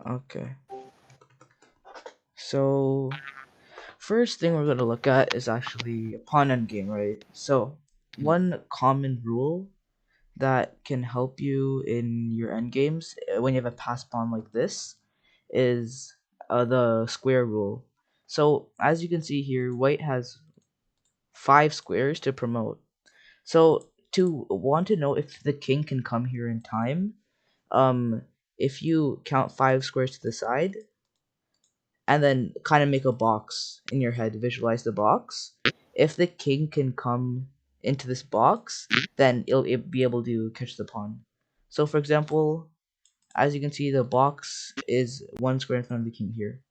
Okay. So first thing we're gonna look at is actually a pawn endgame, right? So Mm. one common rule that can help you in your endgames when you have a pass pawn like this is the square rule. So as you can see here, white has 5 squares to promote. So to want to know if the king can come here in time, um, if you count 5 squares to the side and then kind of make a box in your head, visualize the box. If the king can come into this box, then it'll be able to catch the pawn. So for example, as you can see, the box is 1 square in front of the king here.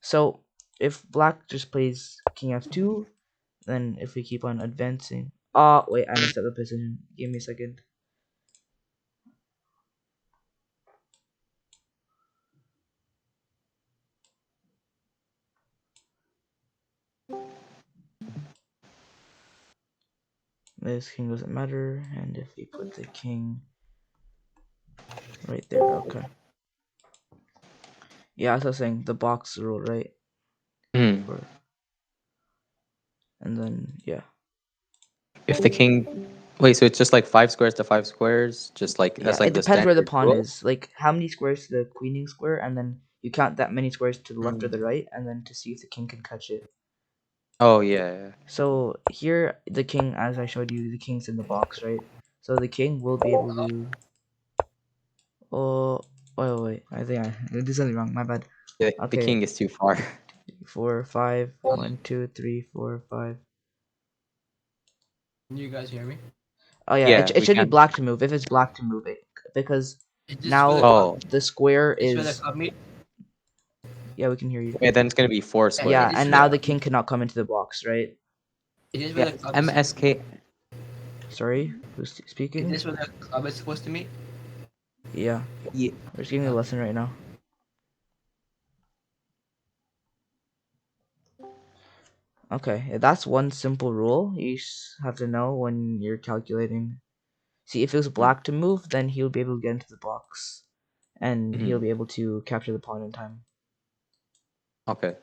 So if black just plays king f2, then if we keep on advancing, oh wait, I messed up the position. Give me a second. This king doesn't matter, and if we put the king right there, okay. Yeah, as I was saying, the box rule, right? Mm. For and then yeah, If the king, wait, so it's just like 5 squares to 5 squares, just like yeah. as It like the depends where the standard pawn rule. is. Like how many squares to the queening square, and then you count that many squares to the left or Mm. the right, and then to see if the king can catch it. Oh yeah. So here, the king, as I showed you, the king's in the box, right? So the king will be able to. Oh, wait. I think I did something wrong. My bad. The Okay, king is too far. 4, 5, 1, 2, 3, 4, 5. Can you guys hear me? Oh yeah, Yeah, it we should be can. black to move. If it's black to move it, because Is this for the now club? Oh, the square Is this for the is. club meet? Yeah, we can hear you. yeah, then it's gonna be four Yeah, Is squares. this and for the now the club king meet? cannot come into the box, right? Is this for Yeah, the club is MSK. Sorry, who's is speaking? this where the club is supposed to meet? Yeah, Yeah. we're just giving a Okay. lesson right now. Okay, that's one simple rule you have to know when you're calculating. See, if it was Mm. black to move, then he'll be able to get into the box, and he'll Mhm. be able to capture the pawn in time, Okay.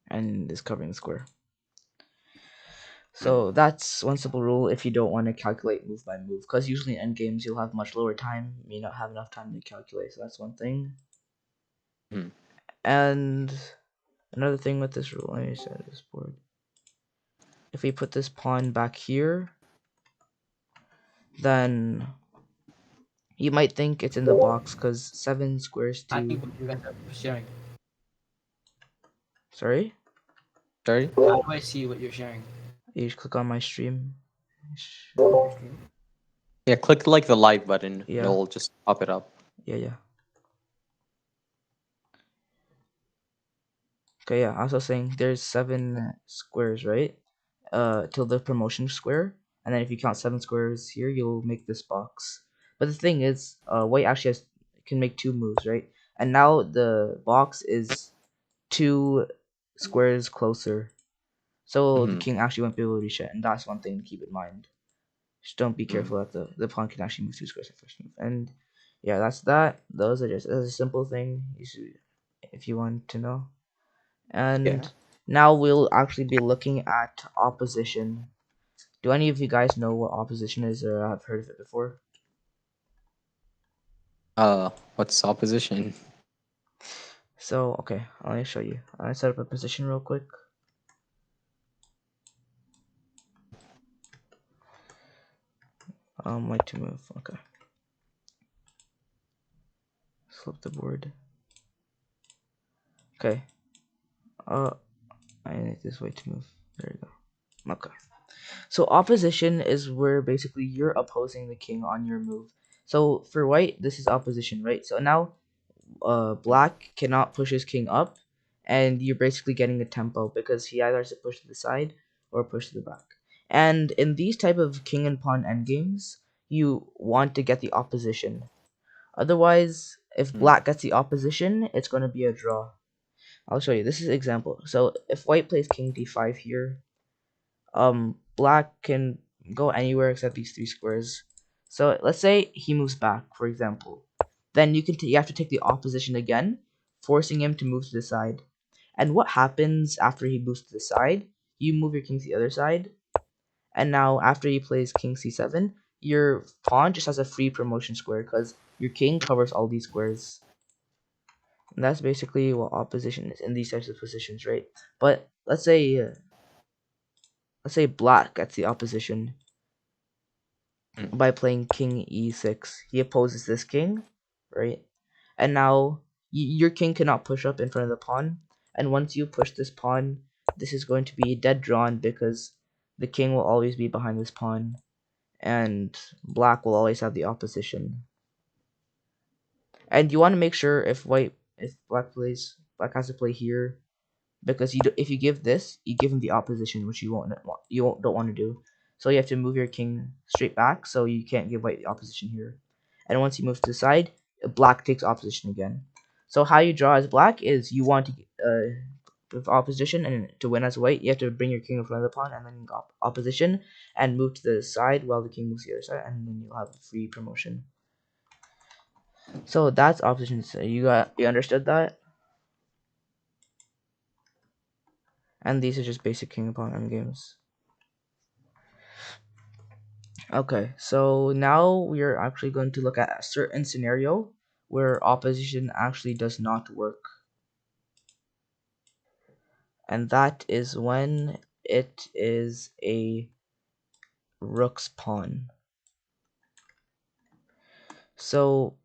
and is covering the square. Mm. So that's one simple rule if you don't want to calculate move by move, because usually in endgames you'll have much lower time, you may not have enough time to calculate, so that's one thing. Mm. And another thing with this rule, let me set this board. If we put this pawn back here, then you might think it's in the box, because 7 squares I to... think what you guys are sharing. Sorry? Sorry. How do I see what you're sharing? You just click on my stream. Your stream? Yeah, click like the live button. Yeah, It'll just pop it up. yeah. Okay, yeah, I was also saying there's 7 squares, right? Till the promotion square, and then if you count 7 squares here, you'll make this box. But the thing is, white actually can make 2 moves, right? And now the box is 2 squares closer, so the Hmm. king actually won't be able to reach it, and that's one thing to keep in mind. Just don't be Mm. careful that the pawn can actually move 2 squares in first move. And yeah, that's that. Those are just that's a simple thing you should, if you want to know. Yeah. And now we'll actually be looking at opposition. Do any of you guys know what opposition is, or have heard of it before? What's opposition? So, okay, let me show you. I set up a position real quick. White to move. Okay, flip the board. Okay. Uh, I need this way to move. There you go. Okay. So opposition is where basically you're opposing the king on your move. So for white, this is opposition, right? So now black cannot push his king up, and you're basically getting a tempo because he either has to push to the side or push to the back. And in these type of king and pawn endgames, you want to get the opposition. Otherwise, if Mm. black gets the opposition, it's going to be a draw. I'll show you. This is an example. So if white plays king d5 here, black can go anywhere except these 3 squares. So let's say he moves back, for example. then you have to take the opposition again, forcing him to move to the side. And what happens after he moves to the side? You move your king to the other side, and now after he plays king c7, your pawn just has a free promotion square because your king covers all these squares. And that's basically what opposition is in these types of positions, right? But let's say black gets the opposition Mm. by playing king e6. He opposes this king, right? And now your king cannot push up in front of the pawn. And once you push this pawn, this is going to be dead drawn because the king will always be behind this pawn, and black will always have the opposition. And you want to make sure if black has to play here, because if you give this, you give him the opposition, which don't want to do. So you have to move your king straight back, so you can't give white the opposition here. And once you move to the side, black takes opposition again. So how you draw as black is you want to with opposition, and to win as white, you have to bring your king in front of the pawn and then opposition and move to the side while the king moves to the other side, and then you'll have free promotion. So that's opposition. So you understood that? And these are just basic king upon endgames. Okay, so now we are actually going to look at a certain scenario where opposition actually does not work. And that is when it is a rook's pawn. So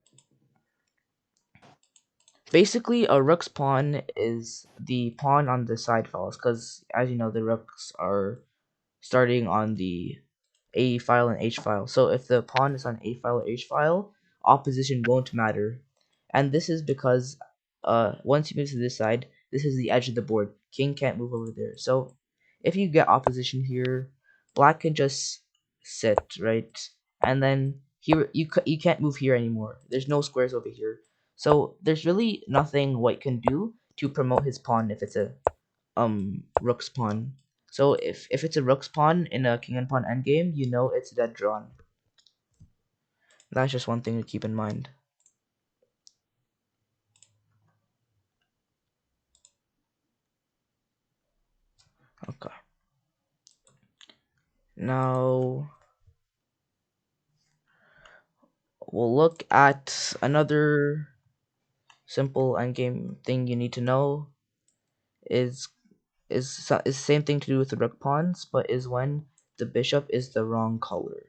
basically a rook's pawn is the pawn on the side files, because as you know, the rooks are starting on the A file and H file. So if the pawn is on A file or H file, opposition won't matter. And this is because once you move to this side, this is the edge of the board. King can't move over there. So if you get opposition here, black can just sit, right? And then here you can't move here anymore. There's no squares over here. So there's really nothing white can do to promote his pawn if it's a rook's pawn. So if it's a rook's pawn in a king and pawn endgame, you know it's dead drawn. That's just one thing to keep in mind. Okay. Now we'll look at another simple endgame thing you need to know is the same thing to do with the rook pawns, but is when the bishop is the wrong color.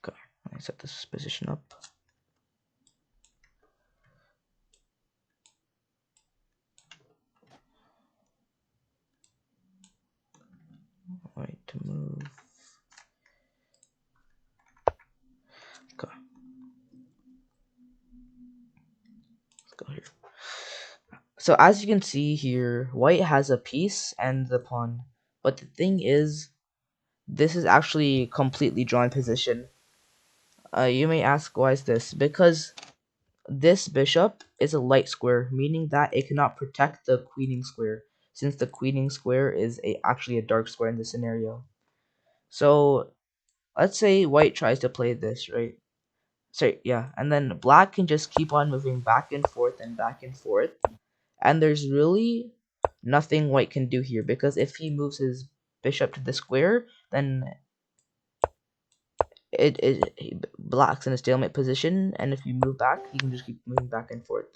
Okay, let me set this position up. Wait to move. Okay, let's go here. So as you can see here, white has a piece and the pawn, but the thing is, this is actually completely drawn position. You may ask, why is this? Because this bishop is a light square, meaning that it cannot protect the queening square, since the queening square is actually a dark square in this scenario. So let's say white tries to play this, right? Sorry, yeah, and then black can just keep on moving back and forth and back and forth, and there's really nothing white can do here, because if he moves his bishop to the square, then black's in a stalemate position, and if you move back, you can just keep moving back and forth.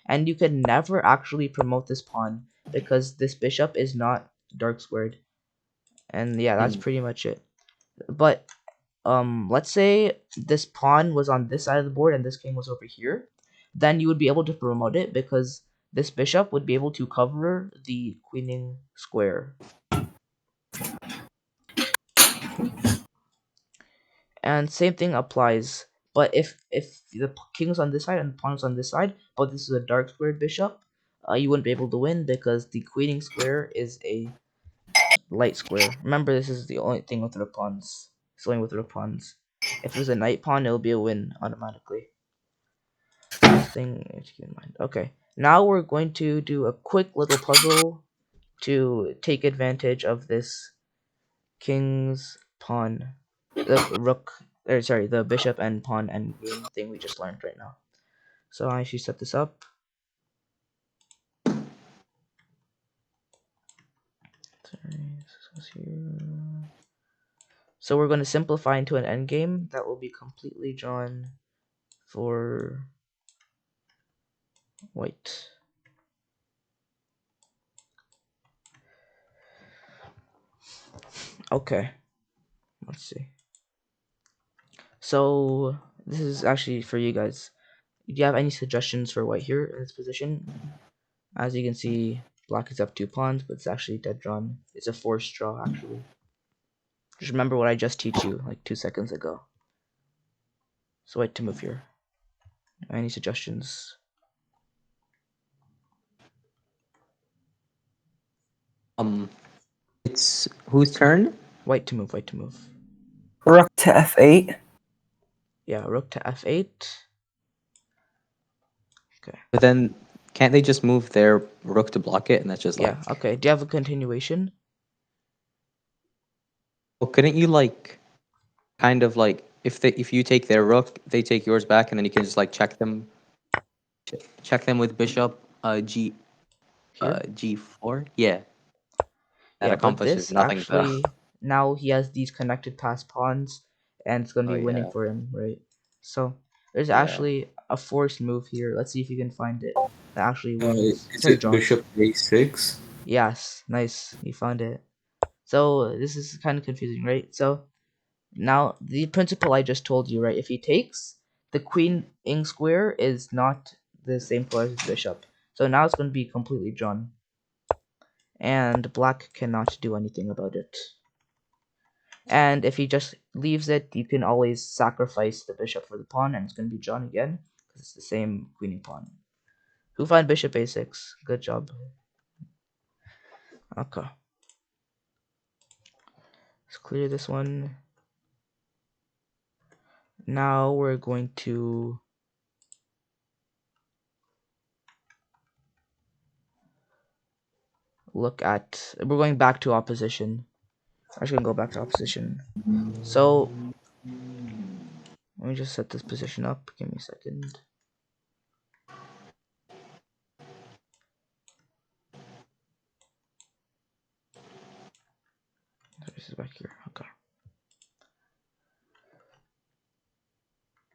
And you can never actually promote this pawn because this bishop is not dark squared. And yeah, that's pretty much it. But let's say this pawn was on this side of the board and this king was over here, then you would be able to promote it because this bishop would be able to cover the queening square. And same thing applies. But if the king is on this side and the pawn is on this side, but this is a dark squared bishop, you wouldn't be able to win because the queening square is a light square. Remember, this is the only thing with rook pawns. It's only with rook pawns. If it was a knight pawn, it'll be a win automatically. Last thing to keep in mind. Okay, now we're going to do a quick little puzzle to take advantage of this king's pawn, the rook or sorry, the bishop and pawn endgame thing we just learned right now. So I actually set this up. Sorry, this goes here. So we're going to simplify into an endgame that will be completely drawn for white. Okay, let's see. So this is actually for you guys. Do you have any suggestions for white here in this position? As you can see, black is up 2 pawns, but it's actually dead drawn. It's a forced draw, actually. Just remember what I just teach you like 2 seconds ago. So white to move here. Any suggestions? It's whose turn? White to move, white to move. Rook to f8. Yeah, rook to f8. Okay. But then can't they just move their rook to block it, and that's just Yeah, like? okay. Do you have a continuation? Well, couldn't you like, kind of like, if you take their rook, they take yours back, and then you can just like check them with bishop g Here? g4. Yeah, that Yeah, but accomplishes this nothing though. actually, now he has these connected pass pawns, and it's going to Oh be winning yeah, for him, right? So there's yeah. actually a forced move here. Let's see if you can find it. That actually wins. Is Sorry, it draws. bishop a6? Yes, nice. You found it. So this is kind of confusing, right? So now the principle I just told you, right? If he takes, the queen ing square is not the same color as his bishop. So now it's going to be completely drawn. And black cannot do anything about it. And if he just leaves it, you can always sacrifice the bishop for the pawn, and it's going to be drawn again, because it's the same queening pawn. Who find bishop a6? Good job. Okay. Let's clear this one. Now we're going to look at, we're going back to opposition. I'm just going to go back to opposition. So, let me just set this position up. Give me a second. This is back here. Okay.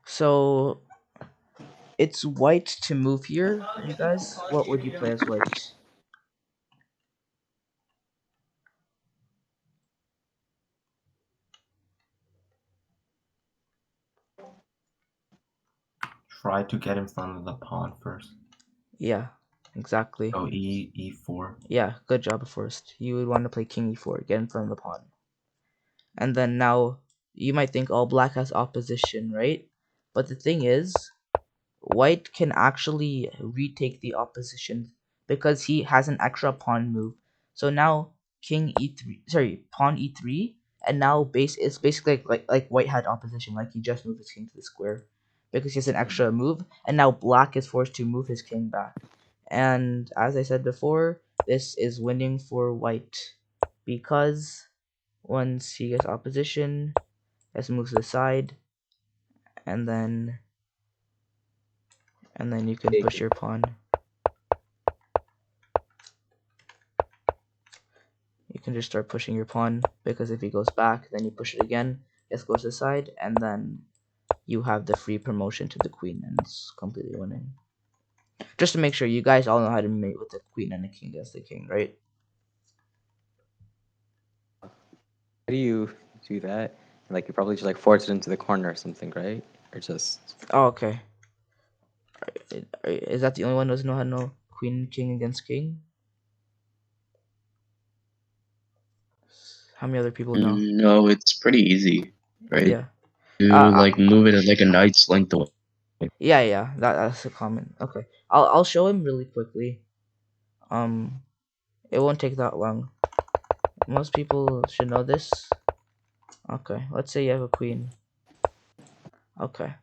So, it's white to move here, you guys. What would you play as white? Try to get in front of the pawn first. Yeah, exactly. So e4. Yeah, good job, Forrest. You would want to play king e4, get in front of the pawn. And then now, you might think, oh, black has opposition, right? But the thing is, white can actually retake the opposition because he has an extra pawn move. So now, king e3, sorry, pawn e3, and now it's basically like white had opposition, like he just moved his king to the square because he has an extra move, and now black is forced to move his king back. And as I said before, this is winning for white because once he gets opposition, let's move to the side, and then you can push your pawn. You can just start pushing your pawn because if he goes back, then you push it again. This goes to the side, and then you have the free promotion to the queen, and it's completely winning. Just to make sure, you guys all know how to mate with the queen and the king against the king, right? How do you do that? Like you probably just like force it into the corner or something, right? Or just Oh, okay. Is that the only one who doesn't know how to know queen king against king? How many other people know? No, it's pretty easy, right? Yeah. You Uh, like move it at like a knight's length away. yeah. That's a common. Okay. I'll show him really quickly. It won't take that long. Most people should know this. Okay, let's say you have a queen. Okay.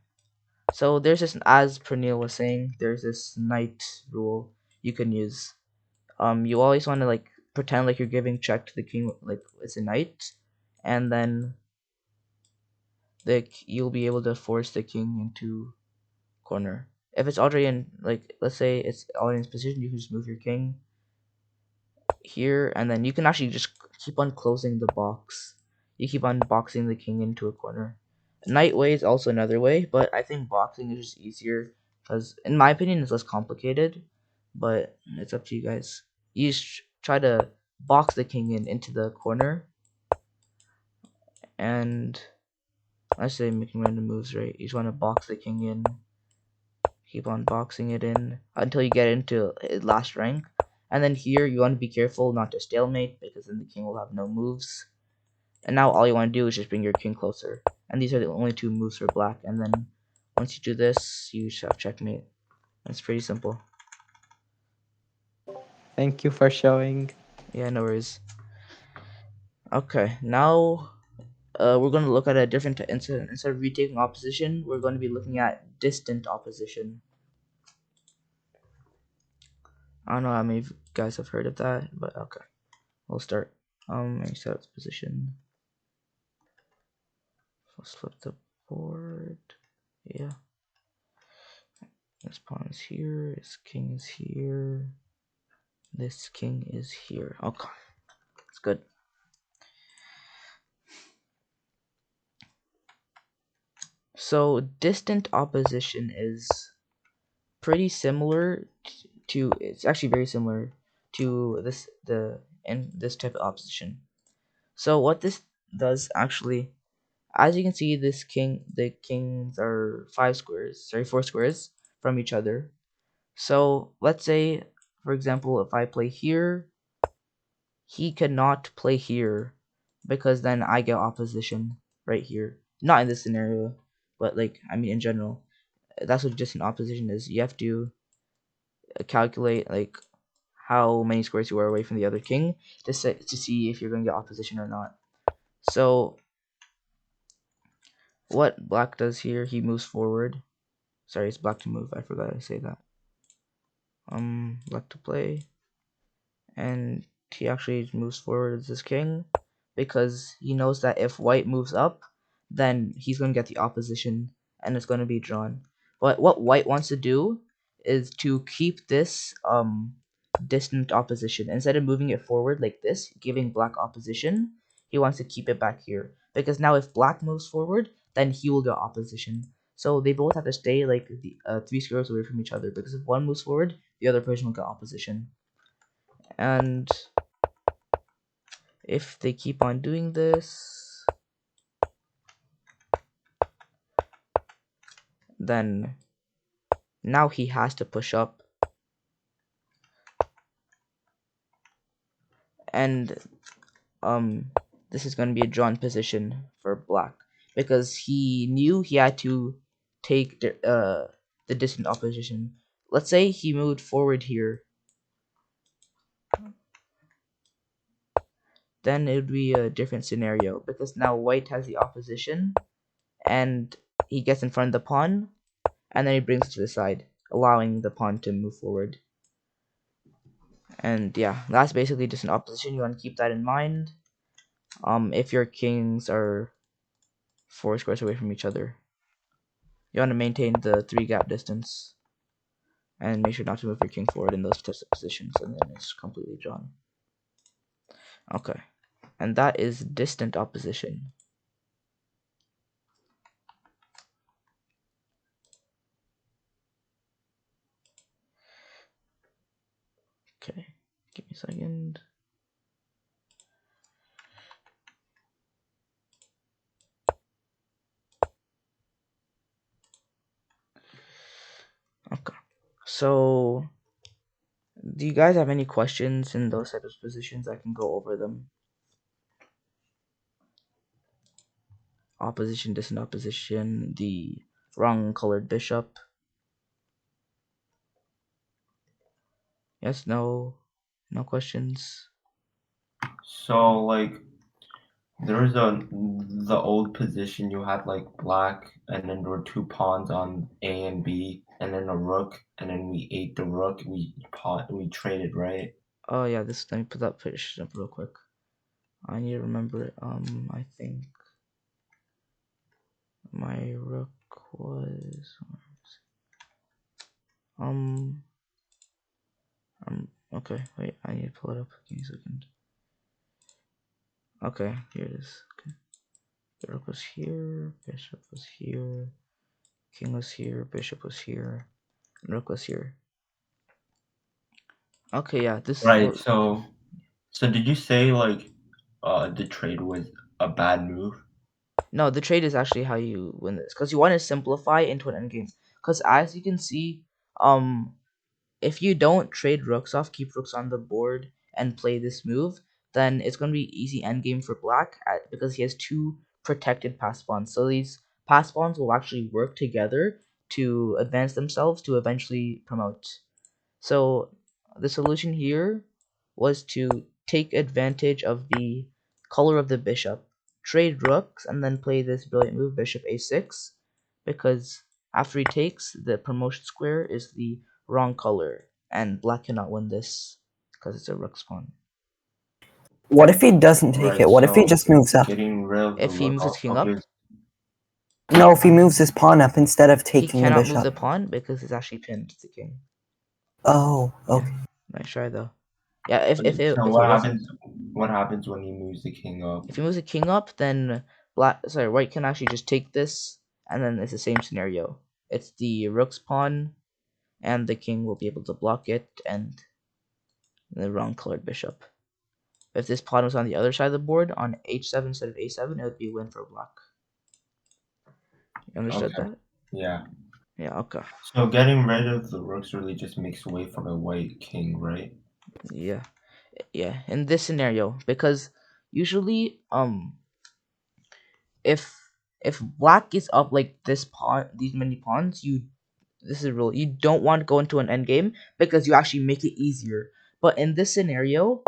So there's this, as Pernille was saying, there's this knight rule you can use. You always want to like pretend like you're giving check to the king, like it's a knight, and then you'll be able to force the king into corner. If it's already in, like, let's say it's already in its position, you can just move your king here, and then you can actually just keep on closing the box. You keep on boxing the king into a corner. Knight way is also another way, but I think boxing is just easier because, in my opinion, it's less complicated. But it's up to you guys. You just try to box the king into the corner, and let's say making random moves, right? You just want to box the king in, keep on boxing it in until you get into its last rank. And then here you want to be careful not to stalemate because then the king will have no moves. And now all you want to do is just bring your king closer. And these are the only two moves for black. And then once you do this, you just have checkmate. It's pretty simple. Thank you for showing. Yeah, no worries. Okay, now we're going to look at a different instead of retaking opposition, we're going to be looking at distant opposition. I don't know how many of you guys have heard of that, but okay. We'll start. Let me set its position. Let's flip the board. Yeah. This pawn is here. This king is here. This king is here. Okay. It's good. So distant opposition is pretty similar to it's actually very similar to this type of opposition. So what this does actually, as you can see, the kings are 4 squares from each other. So let's say, for example, if I play here, he cannot play here because then I get opposition right here. Not in this scenario, but like, I mean in general. That's what distant opposition is. You have to calculate like how many squares you are away from the other king to see if you're going to get opposition or not. So what black does here, he moves forward. Sorry, it's black to move. I forgot to say that. Black to play, and he actually moves forward as his king because he knows that if white moves up, then he's going to get the opposition and it's going to be drawn. But what white wants to do is to keep this distant opposition. Instead of moving it forward like this, giving black opposition, he wants to keep it back here because now if black moves forward, then he will get opposition. So they both have to stay like the 3 squares away from each other because if one moves forward, the other person will get opposition. And if they keep on doing this, then now he has to push up, and this is going to be a drawn position for black because he knew he had to take the distant opposition. Let's say he moved forward here, then it would be a different scenario because now white has the opposition and he gets in front of the pawn and then he brings it to the side, allowing the pawn to move forward. And yeah, that's basically just an opposition. You want to keep that in mind. If your kings are 4 squares away from each other, you want to maintain the 3 gap distance and make sure not to move your king forward in those types of positions, and then it's completely drawn. Okay, and that is distant opposition. Okay, give me a second. Okay, so do you guys have any questions in those types of positions? I can go over them. Opposition, distant opposition, the wrong colored bishop. Yes, no, no questions. So like there's the old position you had like black and then there were 2 pawns on A and B and then a rook and then we ate the rook and we traded, right? Oh yeah, this, let me put that picture up real quick. I need to remember it. I think my rook was um okay, wait, I need to pull it up. Give me a second. Okay, here it is. Okay. The rook was here, bishop was here, king was here, bishop was here, and rook was here. Okay, yeah, this Right. So did you say like the trade was a bad move? no, the trade is actually how you win this, because you want to simplify into an endgame. Because as you can see, if you don't trade rooks off, keep rooks on the board, and play this move, then it's going to be easy endgame for black because he has two protected pass pawns. So these pass pawns will actually work together to advance themselves to eventually promote. So the solution here was to take advantage of the color of the bishop, trade rooks, and then play this brilliant move, bishop a6, because after he takes, the promotion square is the wrong color, and black cannot win this because it's a rook spawn. What if he doesn't take Right. it? What if he So just moves up? getting rid of the If he rook moves his king also up, gives. No, if he moves his pawn up instead of he taking the cannot move bishop. the pawn because it's actually pinned to the king. Oh, okay. Yeah, nice try though. Yeah, if So it what wasn't, happens? What happens when he moves the king up? if he moves the king up, then white can actually just take this, and then it's the same scenario. It's the rook's pawn, and the king will be able to block it, and the wrong colored bishop. If this pawn was on the other side of the board, on h7 instead of a7, it would be a win for black. You understood Okay. that? Yeah. Yeah, okay. So getting rid of the rooks really just makes way for the white king, right? Yeah. Yeah, in this scenario, because usually, if black is up like this pawn, these many pawns, this is a rule. You don't want to go into an endgame because you actually make it easier. But in this scenario,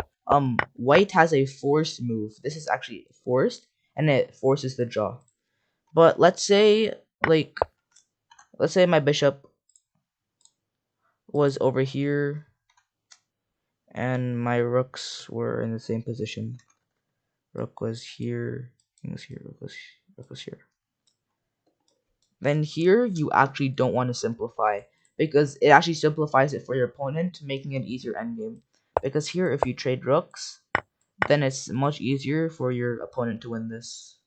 white has a forced move. This is actually forced, and it forces the draw. But let's say my bishop was over here, and my rooks were in the same position. Rook was here, king was here, rook was here. Then here you actually don't want to simplify because it actually simplifies it for your opponent, making it easier endgame. Because here, if you trade rooks, then it's much easier for your opponent to win this.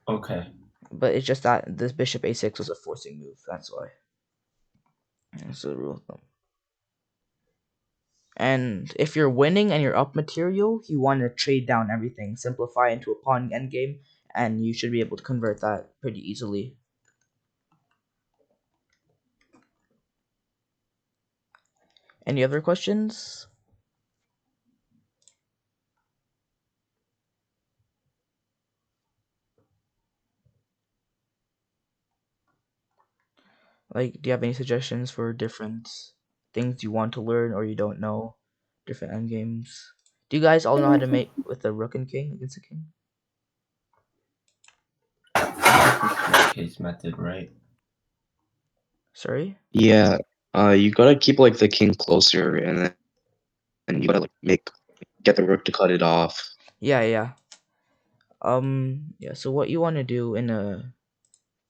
Okay. But it's just that this bishop a6 was a forcing move. That's why. That's the rule of thumb. And if you're winning and you're up material, you want to trade down everything, simplify into a pawn endgame, and you should be able to convert that pretty easily. Any other questions? Like, do you have any suggestions for different things you want to learn or you don't know? Different endgames. Do you guys all know how to mate with the rook and king against the king? Case method, right? Sorry? Yeah. You gotta keep like the king closer, and you gotta like get the rook to cut it off. Yeah. Yeah, so what you want to do in a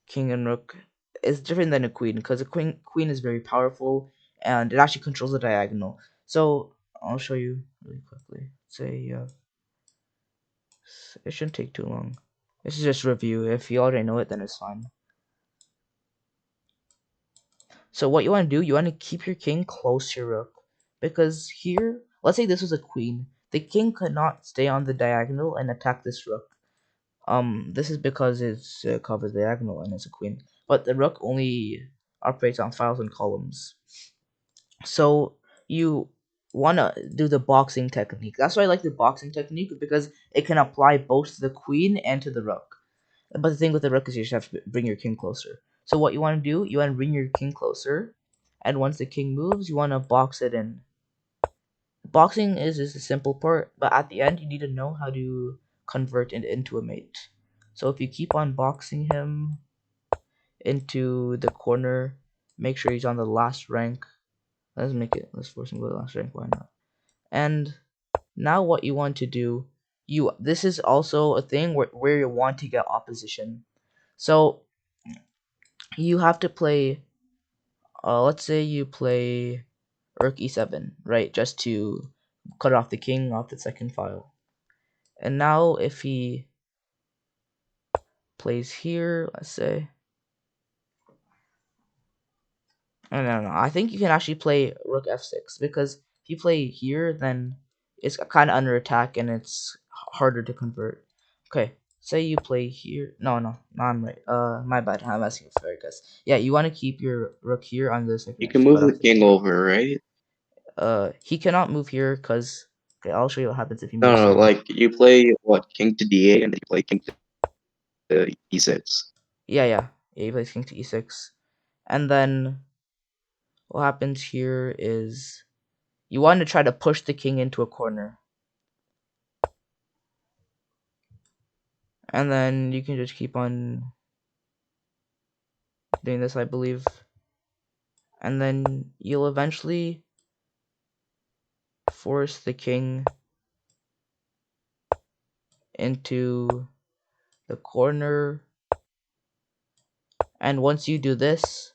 king and rook is different than a queen because a queen is very powerful and it actually controls the diagonal. So I'll show you really quickly. Say it shouldn't take too long. This is just review. If you already know it, then it's fine. So what you want to do, you want to keep your king close to your rook because here, let's say this was a queen, the king could not stay on the diagonal and attack this rook. This is because it's covers the diagonal and it's a queen, but the rook only operates on files and columns. So you wanna do the boxing technique. That's why I like the boxing technique because it can apply both to the queen and to the rook. But the thing with the rook is you just have to bring your king closer. So what you want to do, you want to bring your king closer, and once the king moves, you want to box it in. Boxing is a simple part, but at the end, you need to know how to convert it into a mate. So if you keep on boxing him into the corner, make sure he's on the last rank. Let's force him to go to the last rank, why not? And now what you want to do, this is also a thing where you want to get opposition. So you have to play. Let's say you play Rook e7, right? Just to cut off the king off the second file. And now if he plays here, let's say. No. I think you can actually play Rook f6 because if you play here, then it's kind of under attack and it's harder to convert. Okay, say you play here. No, I'm right. My bad. I'm asking for it, guys. Yeah, you want to keep your Rook here on the second You edge can to cut move off the the king king. over, right? He cannot move here because. Okay, I'll show you what happens if he No, moves no, here. like you play what, king to d8, and then you play king to e6. Yeah. He plays king to e6, and then what happens here is you want to try to push the king into a corner. And then you can just keep on doing this, I believe. And then you'll eventually force the king into the corner. And once you do this,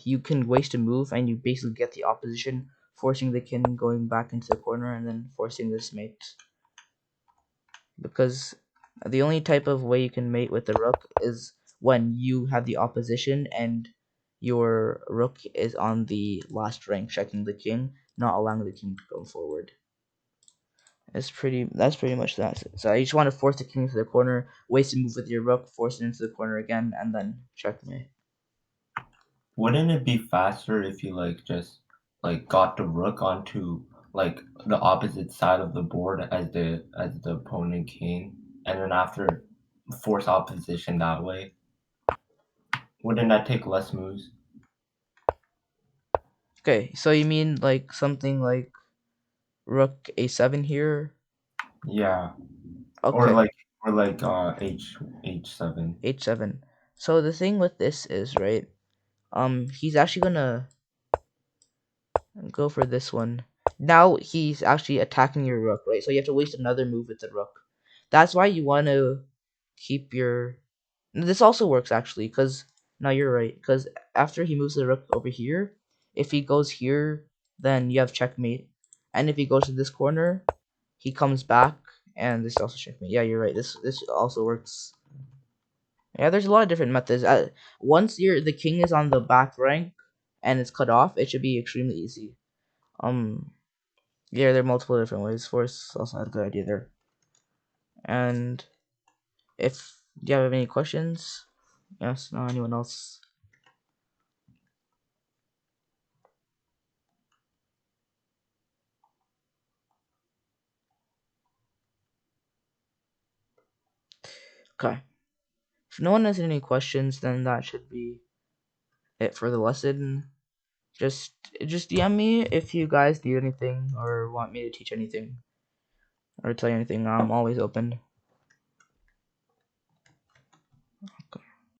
you can waste a move and you basically get the opposition, forcing the king going back into the corner and then forcing this mate. Because the only type of way you can mate with the rook is when you have the opposition and your rook is on the last rank checking the king, not allowing the king to go forward. That's pretty much that. So you just want to force the king to the corner, waste a move with your rook, force it into the corner again, and then checkmate. Wouldn't it be faster if you like just like got the rook onto like the opposite side of the board as the opponent king, and then after force opposition that way? Wouldn't that take less moves? Okay, so you mean like something like rook a7 here? Yeah, or Okay, like h7. h7. So the thing with this is, right, he's actually gonna go for this one. Now he's actually attacking your rook, right? So you have to waste another move with the rook. That's why you want to keep your... This also works actually, because... No, you're right. Because after he moves the rook over here, if he goes here, then you have checkmate. And if he goes to this corner, he comes back, and this is also checkmate. Yeah, you're right. This also works. Yeah, there's a lot of different methods. Once the king is on the back rank and it's cut off, it should be extremely easy. Yeah, there are multiple different ways. Force also had a good idea there. And if do you have any questions? Yes, no, anyone else? Okay. If no one has any questions, then that should be it for the lesson. Just DM me if you guys need anything or want me to teach anything or tell you anything. I'm always open.